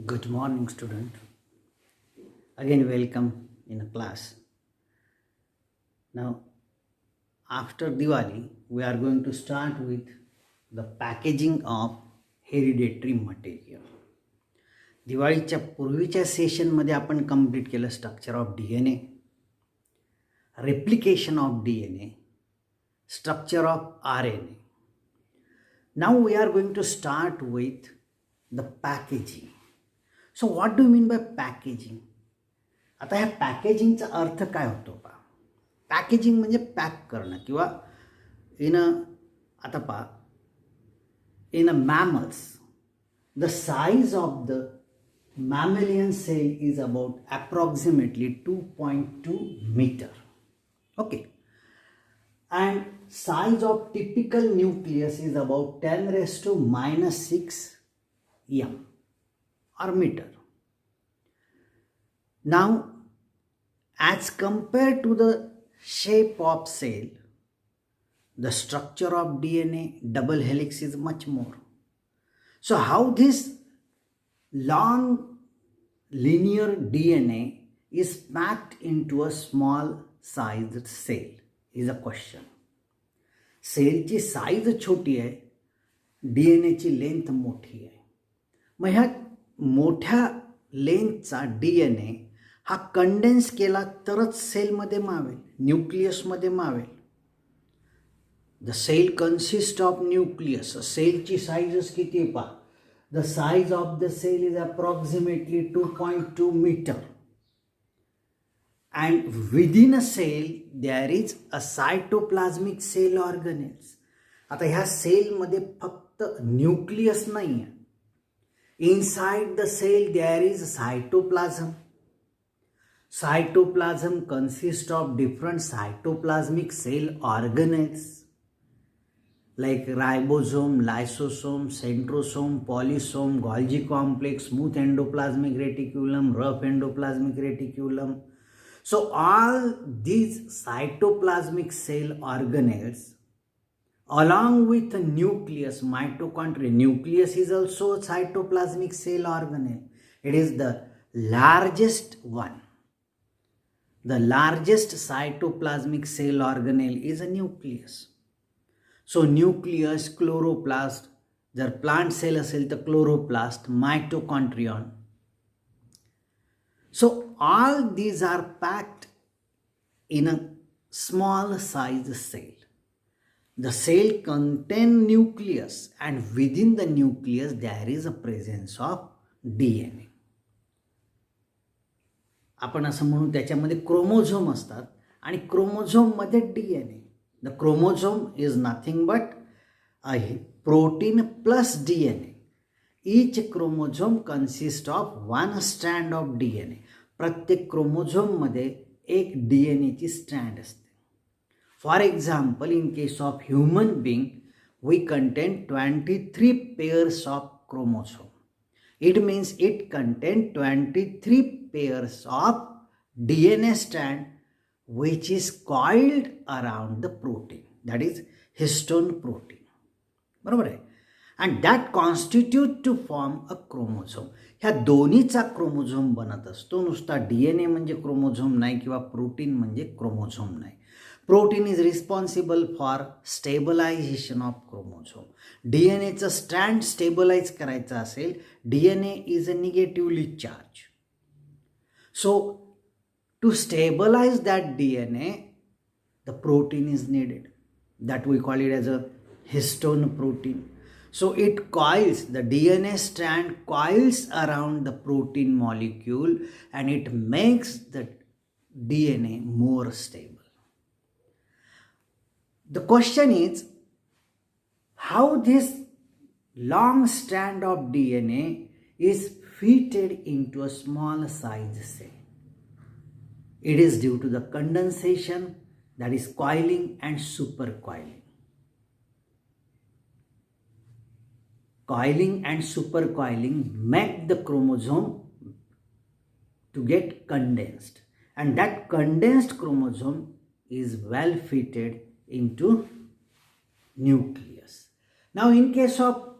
Good morning, student. Again, welcome in a class. Now, after Diwali, we are going to start with the packaging of hereditary material. दिवाळीच्या पूर्वीच्या सेशनमध्ये आपण complete केलं structure of DNA, replication of DNA, structure of RNA. Now we are going to start with the packaging. So what do you mean by packaging? आता ह्या पॅकेजिंगचा अर्थ काय होतो पा? पॅकेजिंग म्हणजे पॅक करणं किंवा in a mammals, the size of the mammalian cell is about approximately 2.2 meter. Okay. And size of typical nucleus is about 10 raised to minus 6 m or meter. Now, as compared to the shape of cell, the structure of DNA double helix is much more. So how this long linear DNA is packed into a small sized cell is a question. सेलची size छोटी आहे, DNAची length मोठी आहे. मग ह्या मोठ्या लेंथचा DNA हा condense केला तरच सेलमध्ये मावेल, न्यूक्लियसमध्ये मावेल. The cell consist of nucleus. सेलची साईजच किती आहे पहा. The size of the cell is approximately 2.2 metre. And within a cell there is a cytoplasmic cell organelles. आता ह्या सेलमध्ये फक्त न्यूक्लियस नाही आहे. Inside the cell there is cytoplasm. Cytoplasm consists of different cytoplasmic cell organelles like ribosome, lysosome, centrosome, polysome, Golgi complex, smooth endoplasmic reticulum, rough endoplasmic reticulum. So all these cytoplasmic cell organelles along with the nucleus, mitochondria. Nucleus is also a cytoplasmic cell organelle. It is the largest one. The largest cytoplasmic cell organelle is a nucleus. So nucleus, chloroplast, जर plant cell असेल तर chloroplast, mitochondrion. So all these are packed in a small size cell. The cell contains nucleus and within the nucleus there is a presence of DNA. आपण असं म्हणू त्याच्यामध्ये chromosome असतात आणि क्रोमोझोममध्ये DNA. The chromosome is nothing but a protein plus DNA. Each chromosome consists of one strand of DNA. प्रत्येक क्रोमोझोममध्ये एक DNA ची strand असते. For example, in case of human being, we contain 23 pairs of chromosome. It means it contains 23 pairs of DNA strand which is coiled around the protein. That is histone protein. बरोबर आहे. And that constitute to form a chromosome. ह्या दोन्हीचा chromosome बनत असतो. नुसता DNA म्हणजे chromosome नाही किंवा प्रोटीन म्हणजे क्रोमोझोम नाही. Protein is responsible for stabilization of chromosome. DNAचं स्ट्रँड स्टेबलाइज करायचं असेल, DNA is a negatively charged. So to stabilize that DNA, the protein is needed. That we call it as a histone protein. So it coils, the DNA strand coils around the protein molecule and it makes the DNA more stable. The question is how this long strand of DNA is fitted into a small size cell. It is due to the condensation, that is coiling and supercoiling. Coiling and supercoiling make the chromosome to get condensed, and that condensed chromosome is well fitted into nucleus. Now in case of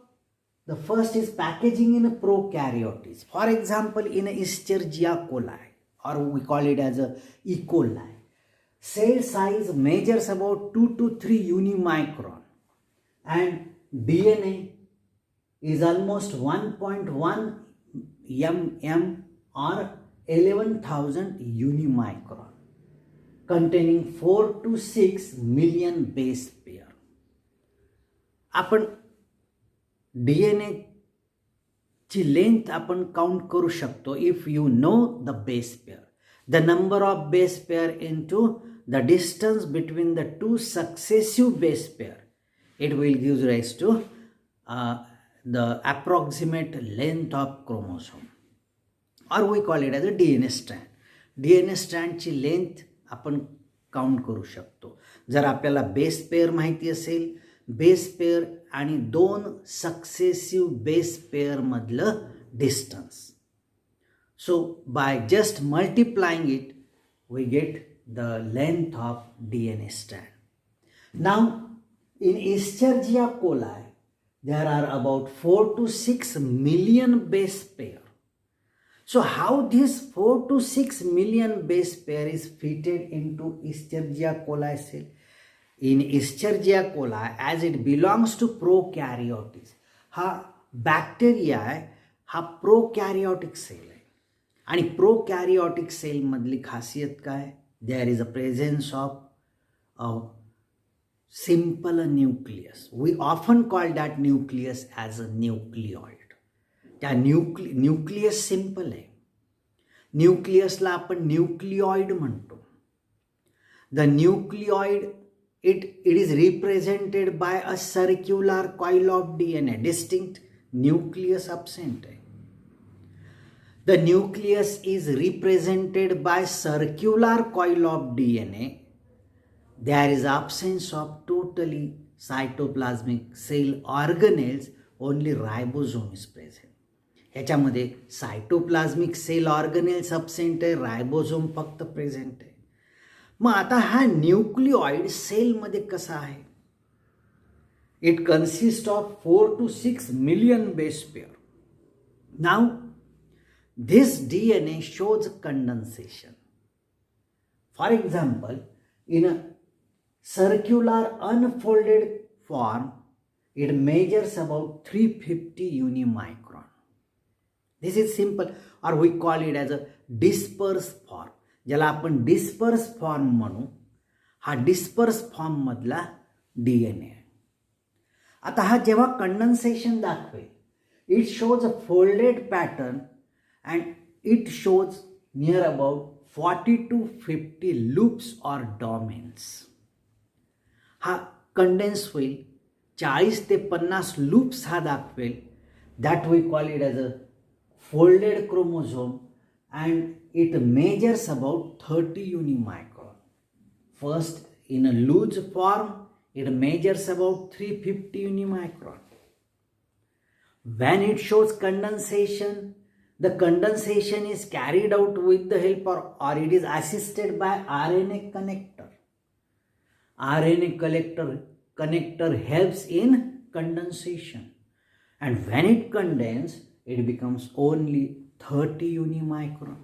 The first is packaging in prokaryotes. For example, in Escherichia coli, or we call it as a E. coli, cell size measures about 2 to 3 unimicron and DNA is almost 1.1 mm or 11,000 unimicron, containing 4 to 6 million base pair. आपण DNA ची length आपण count करू शकतो if you know the base pair. The number of base pair into the distance between the two successive base pair, it will give rise to the approximate length of chromosome, or we call it as a DNA strand. DNA strand ची length आपण count करू शकतो जर आपल्याला base pair माहिती असेल, base pair आणि 2 successive base pair मधलं distance. So by just multiplying it we get the length of DNA strand. Now in Escherichia coli, there are about 4 to 6 million base pair. So how this 4 to 6 million base pair is fitted into Escherichia coli cell? In Escherichia coli, as it belongs to prokaryotes, हा bacteria आहे, हा प्रोकॅरियोटिक sale आहे. आणि प्रोकॅरियोटिक sale मधली खासियत काय? There is a presence of simple nucleus. We often call that nucleus as a nucleoid. त्या nucleus simple आहे. न्यूक्लियसला आपण न्यूक्लिओइड म्हणतो. The न्यूक्लिओइड it is represented by a circular coil of DNA. Distinct nucleus absent है. The nucleus is represented by circular coil of DNA. There is absence of totally cytoplasmic cell organelles, only ribosome is present. ह्याच्यामध्ये सायटोप्लाझ्मिक sale organelles absent आहे, ribosome फक्त present आहे. मग आता हा न्यूक्लिओइड सेलमध्ये कसा आहे? It consist of 4 to 6 million base pair. Now this DNA shows condensation. For example, in a circular unfolded form, it measures about 350 unimicron. This is simple, or we call it as a dispersed form. ज्याला आपण disperse form म्हणू. हा disperse form मधला DNA आहे. आता हा जेव्हा condensation दाखवेल, it shows a folded pattern and it shows near about 40 to 50 loops or domains. हा कंडेन्स होईल, 40 ते 50 लूप्स हा दाखवेल. That we call it as a folded chromosome and it measures about 30 unimicron. First, in a loose form, it measures about 350 unimicron. When it shows condensation, the condensation is carried out with the help or it is assisted by RNA connector. RNA connector helps in condensation. And when it condenses, it becomes only 30 unimicron.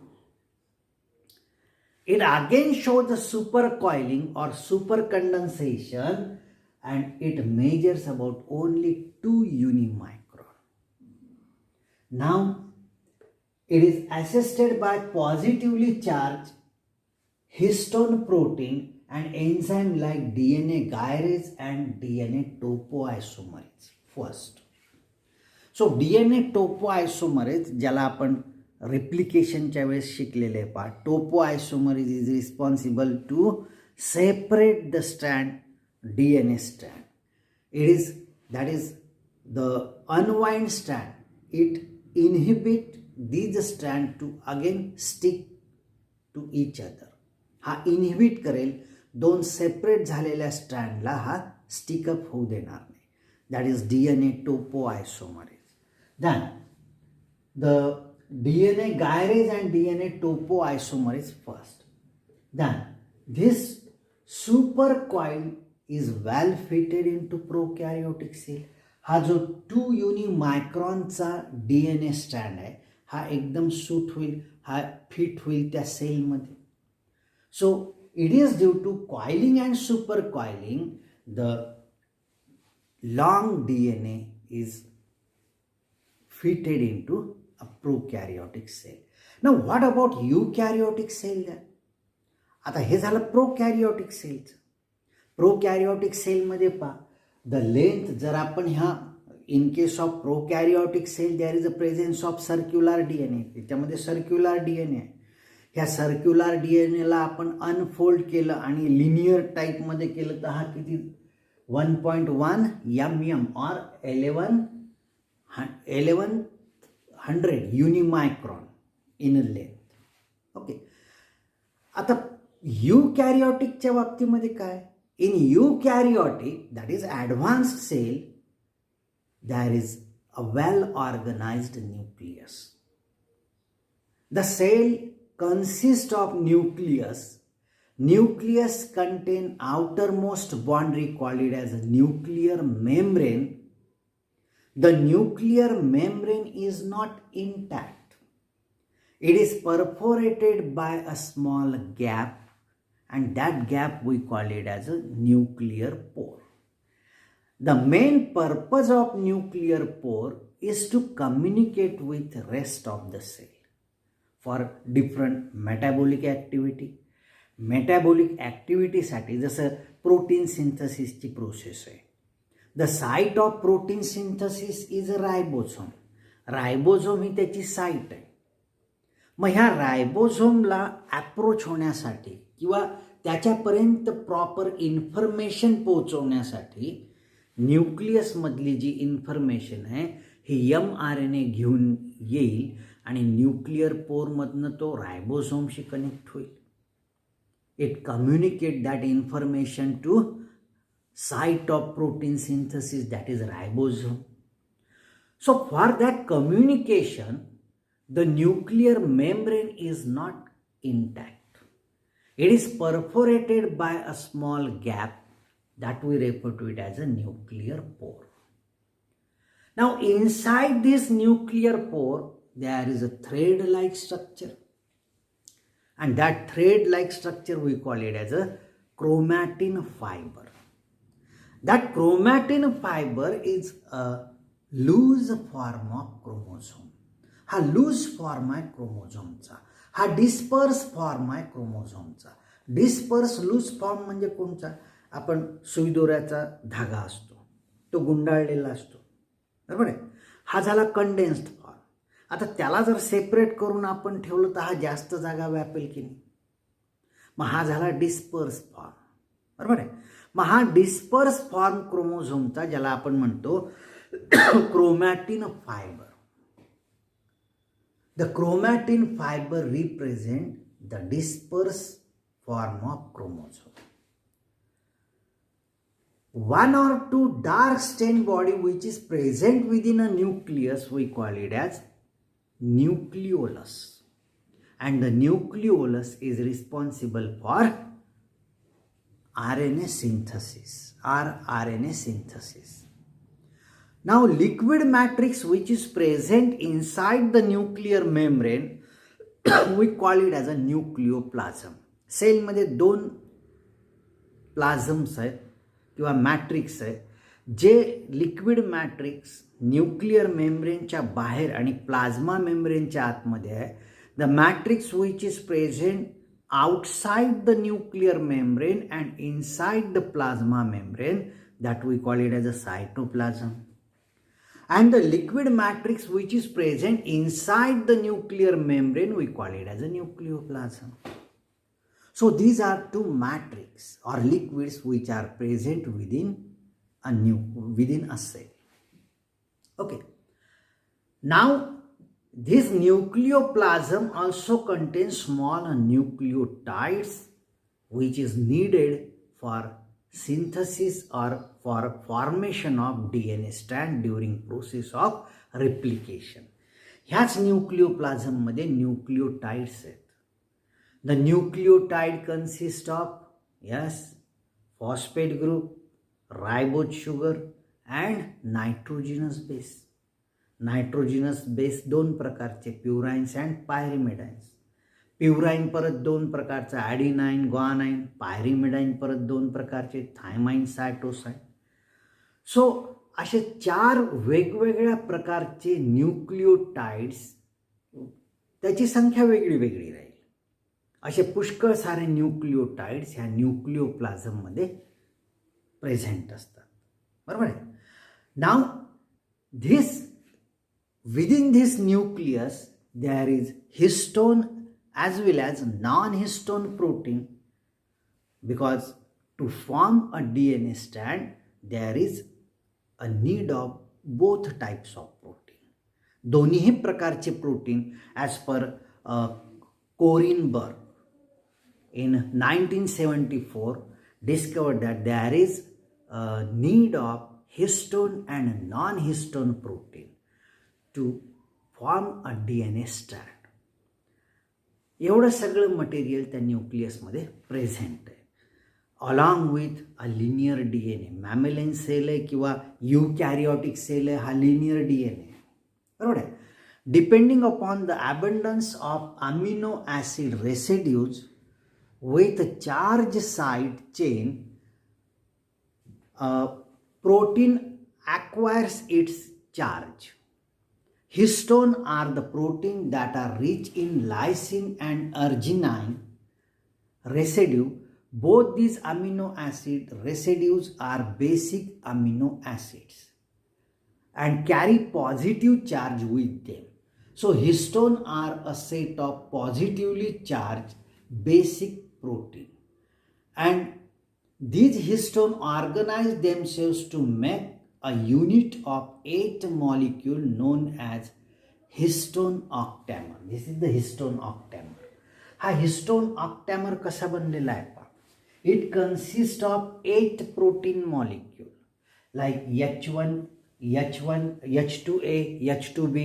It again shows the supercoiling or supercondensation and it measures about only 2 unimicron. Now it is assisted by positively charged histone protein and enzyme like DNA gyrase and DNA topoisomerase. First, so DNA topoisomerase, ज्याला आपण रिप्लिकेशनच्या वेळेस शिकलेले part, topoisomerase is responsible to separate the strand DNA strand. That is the unwind strand. It inhibit these strand to again stick to each other. हा inhibit करेल, 2 separate झालेल्या स्ट्रँडला हा stick-up होऊ देणार नाही. That is DNA topoisomerase. Then the DNA gyrase and DNA topoisomerase first. Then this supercoil is well fitted into prokaryotic cell. हा जो 2 युनी मायक्रॉनचा DNA strand आहे हा एकदम सूट होईल, हा फिट होईल त्या सेलमध्ये. So it is due to coiling and super coiling the long DNA is fitted into a prokaryotic cell. Now what about eukaryotic cell then? आता हे झालं प्रोकॅरियोटिक सेलचं. प्रोकॅरियोटिक सेलमध्ये पहा द लेंथ, जर आपण ह्या in case of prokaryotic cell there is a presence of circular DNA, त्याच्यामध्ये circular DNA आहे. ह्या सर्क्युलर DNAला आपण अनफोल्ड केलं आणि लिनियर टाईपमध्ये केलं तर हा किती 1.1 mm or 1100 unimicron in length. Okay, आता युकॅरियोटिकच्या बाबतीमध्ये काय? In eukaryotic, that is advanced cell, there is a well organised nucleus. The cell consists of nucleus. Nucleus contain outermost boundary called as a nuclear membrane. The nuclear membrane is not intact. It is perforated by a small gap, and that gap we call it as a nuclear pore. The main purpose of nuclear pore is to communicate with the rest of the cell for different metabolic activity. Metabolic ॲक्टिव्हिटीसाठी जसं protein सिंथसिसची process आहे. The site of protein synthesis is a ribosome. Ribosome ही त्याची site आहे. मग ह्या रायबोझोमला approach होण्यासाठी किंवा त्याच्यापर्यंत प्रॉपर इन्फॉर्मेशन पोहोचवण्यासाठी न्यूक्लियसमधली जी इन्फॉर्मेशन आहे ही mRNA घेऊन येईल आणि न्यूक्लिअर पोरमधनं तो रायबोझोमशी कनेक्ट होईल. It communicates that information to site of protein synthesis, that is ribosome. So for that communication, the nuclear membrane is not intact. It is perforated by a small gap that we refer to it as a nuclear pore. Now inside this nuclear pore, there is a thread-like structure. And that thread-like structure we call it as a chromatin fiber. That chromatin fiber is a loose form of chromosome. हा loose form आहे क्रोमोझोमचा, हा disperse form आहे क्रोमोझोमचा. Disperse loose form म्हणजे कोणता? आपण सुईदोऱ्याचा धागा असतो तो गुंडाळलेला असतो, बरोबर आहे. हा झाला कंडेन्स्ड फॉर्म. आता त्याला जर सेपरेट करून आपण ठेवलं तर हा जास्त जागा व्यापेल की नाही. मग हा झाला डिस्पर्स फॉर्म, बरोबर आहे. मग हा डिस्पर्स फॉर्म क्रोमोझोमचा ज्याला आपण म्हणतो chromatin fibre. The chromatin fibre represent the disperse form of chromosome. One or two dark stained body which is present within a nucleus, we call it as nucleolus, and the nucleolus is responsible for RNA synthesis or RNA synthesis. Now liquid matrix which is present inside the nuclear membrane we call it as a nucleoplasm. Cell मध्ये दोन प्लाझम्स आहेत किंवा matrix आहे. जे liquid matrix nuclear मेम्ब्रेनच्या बाहेर आणि plasma मेम्ब्रेनच्या आतमध्ये आहे. The matrix which is present outside the nuclear membrane and inside the plasma membrane, that we call it as a cytoplasm. And the liquid matrix which is present inside the nuclear membrane we call it as a nucleoplasm. So these are two matrix or liquids which are present within a cell. Okay. Now this nucleoplasm also contains small nucleotides which is needed for synthesis or for formation of DNA strand during process of replication. ह्याच nucleoplasm मध्ये nucleotides आहेत. The nucleotide consists of, yes, phosphate group, ribose sugar and नायट्रोजिनस base. नायट्रोजिनस base दोन प्रकारचे, प्युराईन्स and पायरिमिडाईन्स. प्युराईन परत दोन प्रकारचा, ॲडिनाईन, ग्वानाईन. पायरिमिडाईन परत दोन प्रकारचे, थायमाईन, सायटोसाईन. सो असे 4 वेगवेगळ्या प्रकारचे न्यूक्लिओटाइड्स, त्याची संख्या वेगळी वेगळी राहील. असे पुष्कळ सारे न्यूक्लिओटाइड्स ह्या न्यूक्लिओप्लाझममध्ये प्रेझेंट असतात. बरोबर आहे. नाव within this nucleus there is histone as well as non-histone protein, because to form a DNA strand there is a need of both types of protein. दोन्ही प्रकारचे protein as per Corinne Berg in 1974 discovered that there is a need of histone and non-histone protein to form a DNA strand. एवढं सगळं material त्या न्यूक्लियसमध्ये present आहे. Along with a linear DNA. Mammalian cell आहे किंवा यूकॅरियोटिक sale आहे, हा linear DNA आहे. बरोबर आहे. Depending upon the abundance of amino acid residues with charge side chain, protein acquires its charge. Histone are the protein that are rich in lysine and arginine residue. Both these amino acid residues are basic amino acids and carry positive charge with them. So histone are a set of positively charged basic protein, and these histone organize themselves to make a unit of 8 molecule known as histone octamer. This is the histone octamer. हा histone octamer कसा बनलेला आहे पहा. It consists of 8 protein molecule like H1, H2A, H2B,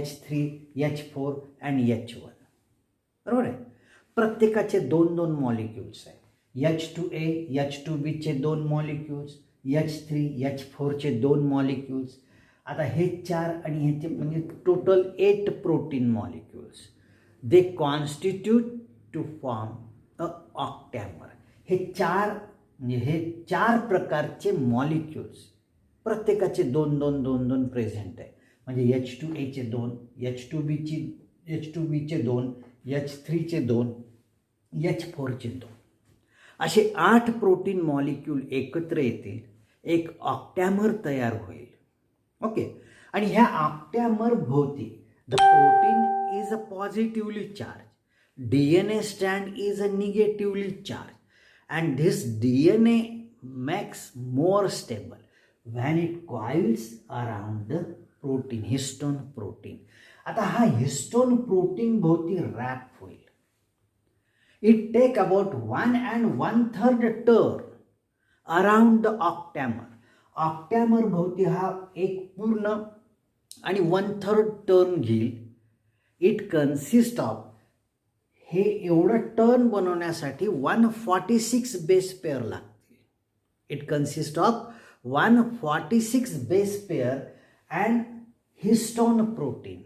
H3, H4 and H1. बरोबर आहे. प्रत्येकाचे 2-2 molecules आहे. H2A, H2B चे 2 मॉलिक्युल्स, H3, H4 चे 2 मॉलिक्युल्स. आता हे 4 आणि ह्याचे म्हणजे total 8 protein molecules. They constitute to form a octamer. हे 4 प्रकारचे मॉलिक्युल्स, प्रत्येकाचे 2-2 प्रेझेंट आहे. म्हणजे H2A चे 2, H2B चे 2, H3 चे 2, H4 चे 2, असे 8 प्रोटीन मॉलिक्यूल एकत्र येतील, एक ऑक्टॅमर तयार होईल. ओके. आणि ह्या ऑक्टॅमर भोवती the protein is a positively charge, DNA strand is a negatively charged, and this DNA makes more stable when it coils around the protein, histone protein. आता हा हिस्टोन प्रोटीन भोवती रॅप होईल. It take about 1 1/3 turn around the octamer. ऑक्टॅमर भोवती हा एक पूर्ण आणि 1/3 turn घेईल. इट कन्सिस्ट ऑफ, हे एवढं टर्न बनवण्यासाठी 146 बेस पेअर लागतील. It consist of 146 base pair and histone protein.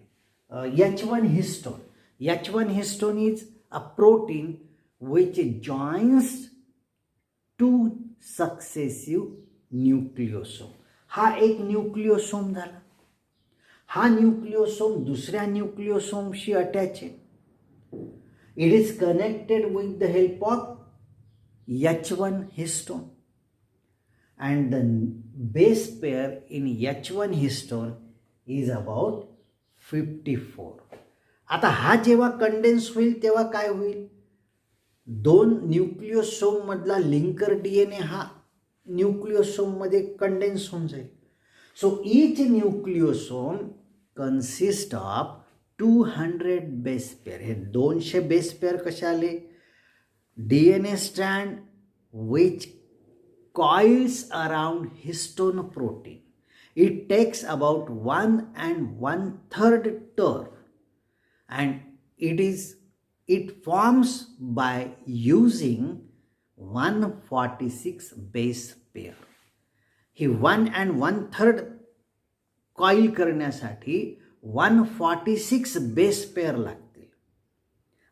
H1 histone. H1 histone is a protein which joins 2 successive nucleosome. हा एक न्यूक्लियोसोम झाला. हा न्यूक्लियोसोम दुसऱ्या न्यूक्लियोसोमशी अटॅच आहे. It is connected with the help of H1 histone, and the base pair in H1 histone is about 54. आता हा जेव्हा condense होईल तेव्हा काय होईल, 2 न्यूक्लियोसोम मधला लिंकर DNA हा न्यूक्लियोसोम मध्ये कंडेन्स होऊन जाईल. So each nucleosome consist of 200 base pair. हे 200 बेस पेअर कसे आले, DNA strand which coils around histone protein. It takes about 1 1/3 turn, and it forms by using 146 base pair. He 1 coil करण्यासाठी 146 base pair लागतील.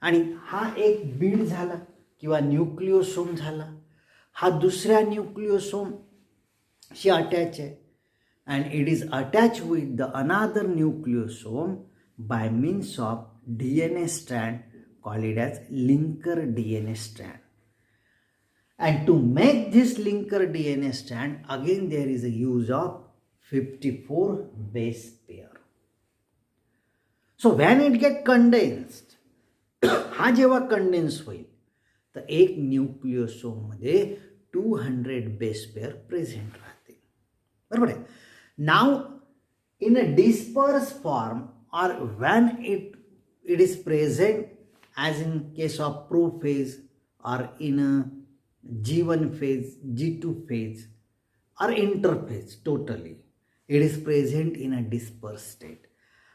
आणि हा एक बीड झाला किंवा न्यूक्लिओसोम झाला. हा दुसऱ्या न्यूक्लिओसोमशी अटॅच आहे. and it is attached with the another nucleosome by means of DNA strand called it as linker DNA strand. And to make this linker DNA strand, again there is a use of 54 base pair. So when it get condensed, हा जेव्हा condense होईल तर एक न्यूक्लिओसोम मध्ये 200 base pair present राहतील. बरोबर आहे. Now, in a dispersed form or when it is present as in case of prophase or in a G1 phase, G2 phase or interphase totally, it is present in a dispersed state.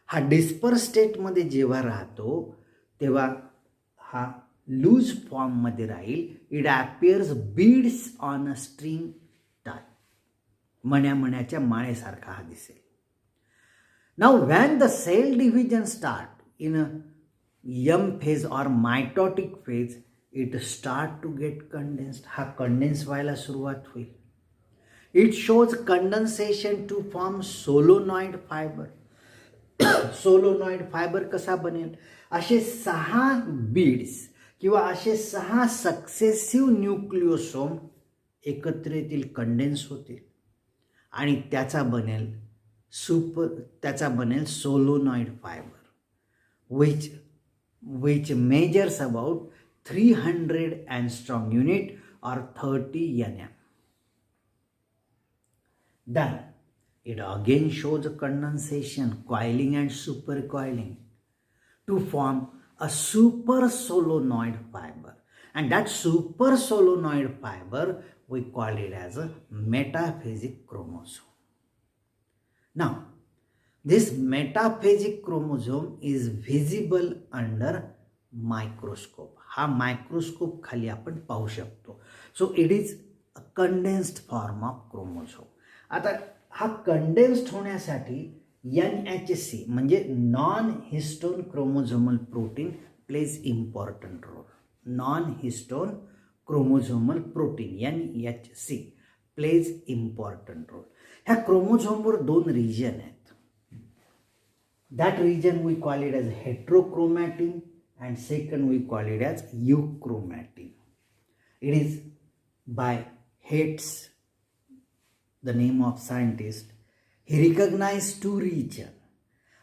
हा dispersed state मध्ये जेव्हा राहतो तेव्हा हा loose form मध्ये राहील. It appears beads on a string type. मण्याच्या माळेसारखा हा दिसेल. Now when the cell division start in a M phase or mitotic phase, it start to get condensed. हा कंडेन्स व्हायला सुरुवात होईल. It shows condensation to form solenoid fibre. Solenoid fibre कसा बनेल? असे 6 बीड्स किंवा असे 6 सक्सेसिव्ह न्यूक्लिओसोम एकत्र येतील, कंडेन्स होतील आणि त्याचा बनेल solenoid fibre which measures about 300 angstrom unit or 30 nm. Then it again shows condensation, coiling and supercoiling to form a super solenoid fiber, and that super solenoid fiber we call it as a metaphasic chromosome. Now, this metaphasic chromosome is visible under microscope. हा microscope खाली आपण पाहू शकतो. So it is a condensed form of chromosome. आता हा condensed होण्यासाठी NHC म्हणजे non histone chromosomal protein plays important role. Non histone chromosomal protein NHC plays important role. ह्या क्रोमोझोमवर 2 रिजन आहेत. That region we call it as heterochromatin and second we call it as euchromatin. It is by Hertz, the name of scientist, he recognized 2 region.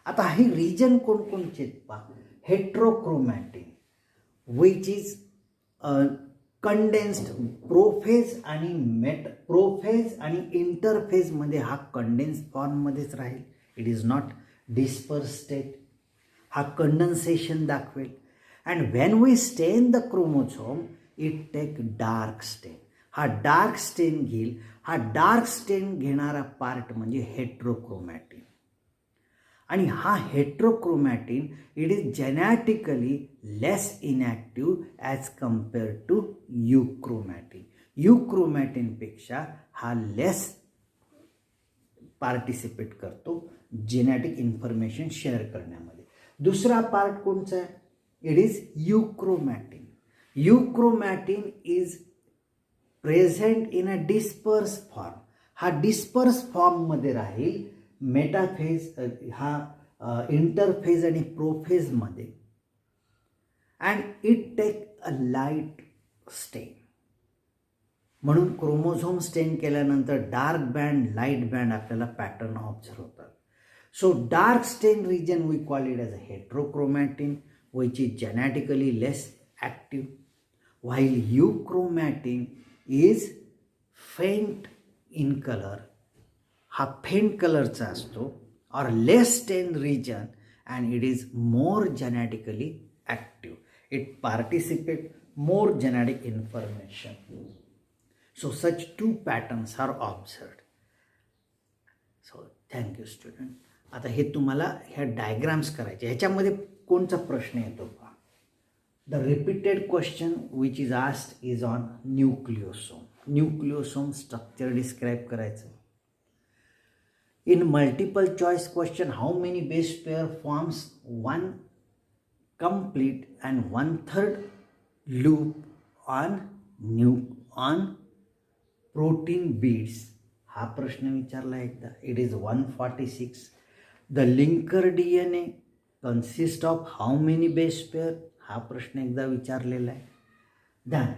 आता हे region कोणकोणचे पहा. heterochromatin which is condensed prophase आणि interphase मध्ये हा condense form मध्येच राहील. It is not disperse state. हा कंडेन्सेशन दाखवेल. And when we stain the chromosome it take dark stain. हा डार्क स्टेन घेईल. हा डार्क स्टेन घेणारा पार्ट म्हणजे हेट्रोक्रोमॅटिन. आणि हा heterochromatin it is genetically less inactive as compare to euchromatin. युक्रोमॅटिनपेक्षा हा लेस पार्टिसिपेट करतो जेनेटिक इन्फॉर्मेशन शेअर करण्यामध्ये. दुसरा पार्ट कोणचा आहे? It is euchromatin. Euchromatin is present in a disperse form. हा डिस्पर्स फॉर्ममध्ये राहील. मेटाफेज हा इंटरफेज आणि प्रोफेजमध्ये. And it take a light stain. म्हणून क्रोमोझोम स्टेन केल्यानंतर डार्क बँड लाईट बँड आपल्याला पॅटर्न ऑब्झर्व होतात. So dark stain region we call it as a heterochromatin which is genetically less active, while euchromatin is faint in color. हा faint कलरचा असतो or less stained region and it is more genetically active. It participates more genetic information. So such 2 patterns are observed. So thank you student. आता हे तुम्हाला ह्या diagrams करायचे. ह्याच्यामध्ये कोणचा प्रश्न येतो पहा. The repeated question which is asked is on nucleosome. Nucleosome structure describe करायचं. In multiple choice question, how many base pair forms one complete and one third loop on protein beads? हा प्रश्न विचारला एकदा. It is 146. The linker DNA consist of how many base pair? हा प्रश्न एकदा विचारलेला आहे. Then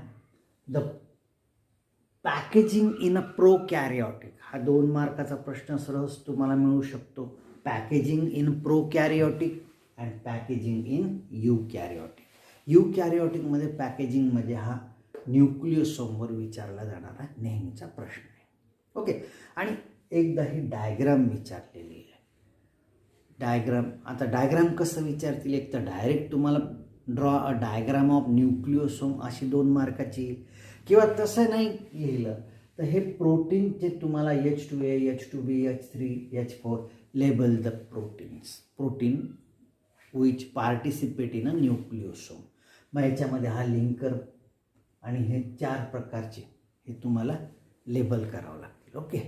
the packaging in a prokaryotic, हा 2 मार्काचा प्रश्न सहज तुम्हाला मिळू शकतो. Packaging in prokaryotic and packaging in eukaryotic. युकॅरिओटिकमध्ये पॅकेजिंगमध्ये हा न्यूक्लियोसोमवर विचारला जाणारा नेहमीचा प्रश्न आहे. ओके, आणि एकदा ही डायग्राम विचारलेली आहे. डायग्राम, आता डायग्राम कसं विचारतील, एक तर डायरेक्ट तुम्हाला draw a diagram of nucleosome अशी 2 मार्काची, किंवा तसं नाही लिहिलं तर हे प्रोटीन जे तुम्हाला H2A, H2B, H3, H4 label the protein which participate in a nucleosome. मग याच्यामध्ये हा लिंकर आणि हे 4 प्रकारचे हे तुम्हाला लेबल करावं लागतील. ओके.